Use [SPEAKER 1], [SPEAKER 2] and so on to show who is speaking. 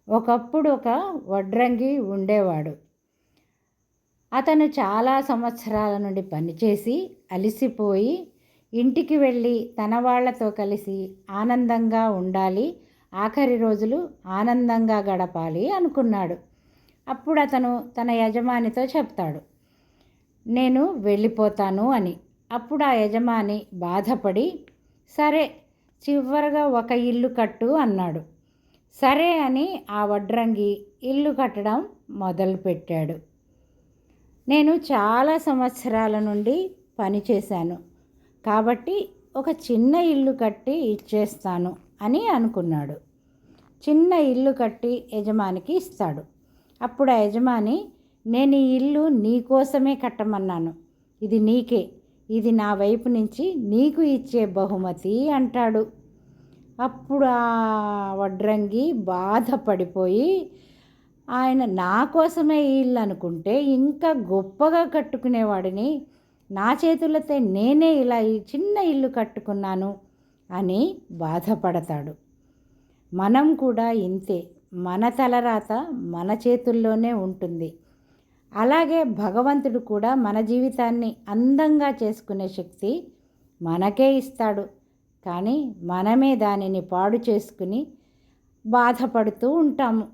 [SPEAKER 1] ఒకప్పుడు ఒక వడ్రంగి ఉండేవాడు. అతను చాలా సంవత్సరాల నుండి పనిచేసి అలిసిపోయి ఇంటికి వెళ్ళి తన వాళ్ళతో కలిసి ఆనందంగా ఉండాలి, ఆఖరి రోజులు ఆనందంగా గడపాలి అనుకున్నాడు. అప్పుడు అతను తన యజమానితో చెప్తాడు, నేను వెళ్ళిపోతాను అని. అప్పుడు ఆ యజమాని బాధపడి, సరే చివరగా ఒక ఇల్లు కట్టు అన్నాడు. సరే అని ఆ వడ్రంగి ఇల్లు కట్టడం మొదలుపెట్టాడు. నేను చాలా సంవత్సరాల నుండి పనిచేశాను కాబట్టి ఒక చిన్న ఇల్లు కట్టి ఇచ్చేస్తాను అని అనుకున్నాడు. చిన్న ఇల్లు కట్టి యజమానికి ఇస్తాడు. అప్పుడు ఆ యజమాని, నేను ఈ ఇల్లు నీకోసమే కట్టమన్నాను, ఇది నీకే, ఇది నా వైపు నుంచి నీకు ఇచ్చే బహుమతి అంటాడు. అప్పుడు ఆ వడ్రంగి బాధపడిపోయి, ఆయన నా కోసమే ఈ ఇల్లు అనుకుంటే ఇంకా గొప్పగా కట్టుకునేవాడిని, నా చేతులతో నేనే ఇలా ఈ చిన్న ఇల్లు కట్టుకున్నాను అని బాధపడతాడు. మనం కూడా ఇంతే, మన తలరాత మన చేతుల్లోనే ఉంటుంది. అలాగే భగవంతుడు కూడా మన జీవితాన్ని అందంగా చేసుకునే శక్తి మనకే ఇస్తాడు. కానీ మనమే దానిని పాడు చేసుకుని బాధపడుతూ ఉంటాము.